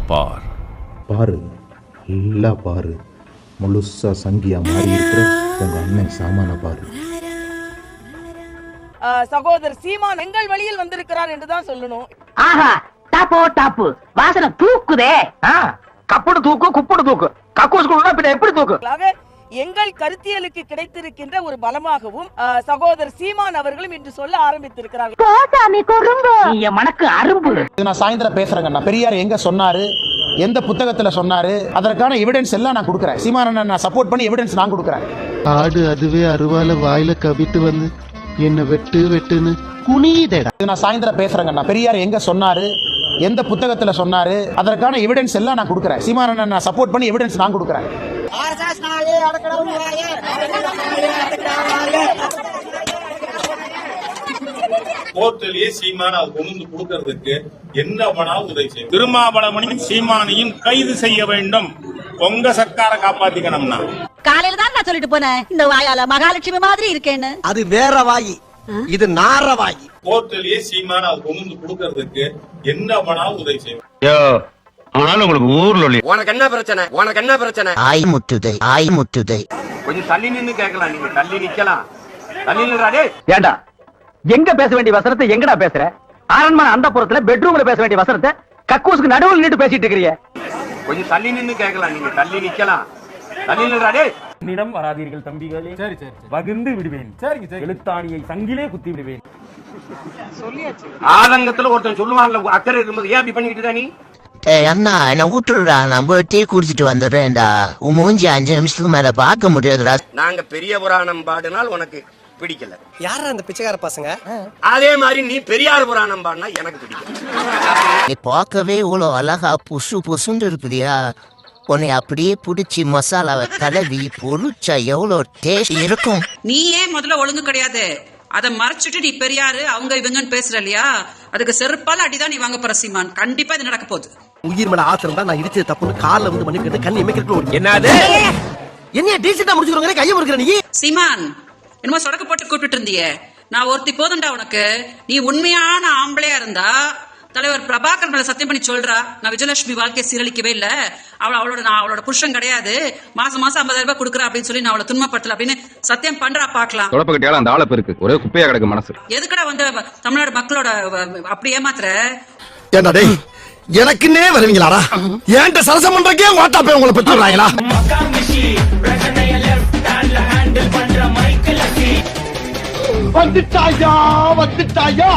பார். பாரு, நல்லா பாரு, முழுசா சங்கியா மாறி இருக்கிற உங்க அண்ணன் சாமான பாரு. சகோதரர் சீமான் எங்கள் வழியில் வந்திருக்கிறார் என்றுதான் சொல்லணும். ஆஹா, டாப்போ டாப்பு வாசனை தூக்குதே. கப்புடு தூக்கு, குப்புடு தூக்கு, கக்கூஸ் குடுனா பின்ன எப்படி தூக்கு? எங்கள் கருத்தியலுக்கு கிடைத்திருக்கின்ற ஒரு பலமாகவும் சகோதரர் சீமான் அவர்களும் இன்று சொல்ல ஆரம்பித்திருக்கிறார்கள். மனக்கு அரும்பு. நான் சாயந்தரம் பேசுறேங்க. பெரியார் எங்க சொன்னாரு, எந்த புத்தகத்துல சொன்னாரு, அதற்கான எவிடன்ஸ் எல்லாம் நான் கொடுக்குறேன். சீமானை நான் சப்போர்ட் பண்ணி எவிடன்ஸ் நான் கொடுக்குறேன். ஆடு அதுவே அருவால வாயில கவிட்டு வந்து என்ன வெட்டு வெட்டுன்னு குனிதேடா. நான் சாயந்தரம் பேசுறேங்க. பெரியார் எங்க சொன்னாரு, எந்த புத்தகத்துல சொன்னாரு, அதற்கான எவிடன்ஸ் எல்லாம் நான் கொடுக்குறேன். சீமானை நான் சப்போர்ட் பண்ணி எவிடன்ஸ் நான் கொடுக்குறேன். கோர்ட்டிலேயே சீமானை கொண்டு கொடுக்கறதுக்கு என்ன வேணாலும் உதவி செய்யும். திருமாவளவனையும் சீமானையும் கைது செய்ய வேண்டும். உங்க சர்க்கார காப்பாத்திக்கணும்னா காலையில தான் நான் சொல்லிட்டு போனேன், இந்த வாயால மகாலட்சுமி மாதிரி இருக்கேன்னு. அது வேற வாயி, இது நார வாயி. கோர்ட்டிலேயே சீமானை கொண்டு கொடுக்கறதுக்கு என்ன வேணாலும் உதவி செய்யும். ஆனாலும் உங்களுக்கு ஊர்ல உனக்கு என்ன பிரச்சனை, உனக்கு என்ன பிரச்சனை? ஆய் முத்துதை கொஞ்சம் தள்ளி நின்னு கேட்கலாம். நீங்க தள்ளி நிக்கலாம். தள்ளி நின்றாடே. ஏண்டா எங்க பேச வேண்டிய வசனத்தை எங்கடா பேசுற? அரண்மனை அந்த புறத்துல பெட்ரூம்ல பேச வேண்டிய வசனத்தை கக்கூசுக்கு நடுவில் நின்று பேசிட்டு இருக்கிறீங்க. கொஞ்சம் தள்ளி நின்னு கேட்கலாம். நீங்க தள்ளி நிக்கலாம். தள்ளி நின்றாடே. என்னிடம் வராதீர்கள் தம்பிகளே, வகுந்து விடுவேன். எழுத்தாணியை சங்கிலே குத்தி விடுவேன். ஆதங்கத்துல ஒருத்தன் சொல்லுவாங்கல்ல, அக்கறை இருக்கும்போது ஏன் அப்படி பண்ணிக்கிட்டு நீ? அண்ணா என்ன விட்டுடுடா, நம்ம டீ குடிச்சிட்டு வந்துடுறேன்டா. உன் மூஞ்சி 5 நிமிஷத்துக்கு மேல பார்க்க முடியாதுடா. நாங்க பெரிய புராணம் பாடினால் உனக்கு பிடிக்கல. யாரா அந்த பிச்சைக்கார பசங்க? அதே மாதிரி நீ பெரியார் புராணம் பாடினா எனக்கு பிடிக்கல. நீ பார்க்கவே இவ்வளோ அழகா புசுன்னு இருக்குதியா, உன்னை அப்படியே பிடிச்சி மசாலாவை தடவி பொரிச்சா எவ்வளோ டேஸ்ட் இருக்கும். நீ ஏன் முதல்ல ஒழுங்கு கிடையாது, அதை மறைச்சிட்டு நீ பெரியாரு அவங்க இவங்கன்னு பேசுற இல்லையா, அதுக்கு செருப்பால அடிதான் நீ வாங்க போற சீமான். கண்டிப்பா இது நடக்க போகுது. உயிர் மேல ஆசை இருந்தா நான் இடிச்சது தப்புன்னு கால்ல வந்து மண்ணி கேட்டு கண்ணி எமைக்கிறோம். என்னது என்ன டீசெண்டா முடிச்சுக்கிறோங்க, கையை முறுக்கிற நீ. சீமான் என்னமோ சொடக்க போட்டு கூப்பிட்டு இருந்தியே, நான் ஒருத்தி போதுண்டா உனக்கு. நீ உண்மையான ஆம்பளையா இருந்தா தலைவர் பிரபாகர் மேல சத்தியம் பண்ணி சொல்றா, நான் விஜயலட்சுமி வாழ்க்கையை சீரழிக்கவே இல்ல, அவளோட புருஷன் கிடையாது, மாசம் 50,000 ரூபாய் கொடுக்குறா அப்படின்னு சொல்லி நான் அவளை துன்பப்படுத்தல அப்படின்னு சத்தியம் பண்றா பாக்கலாம். தொடப்பக்கட்டியால அந்த ஆளப்பு இருக்கு, ஒரே குப்பையா கிடக்கு மனசு. எதுக்கடா வந்து தமிழ்நாடு மக்களோட அப்படி ஏமாத்துற? ஏண்டா டேய், எனக்குன்னே வருவீங்களாடா? ஏன்ட்ட சரசம் பண்றக்கே வாட்டா போய் உங்களை பெற்றுறாங்களா? வந்துட்டாயா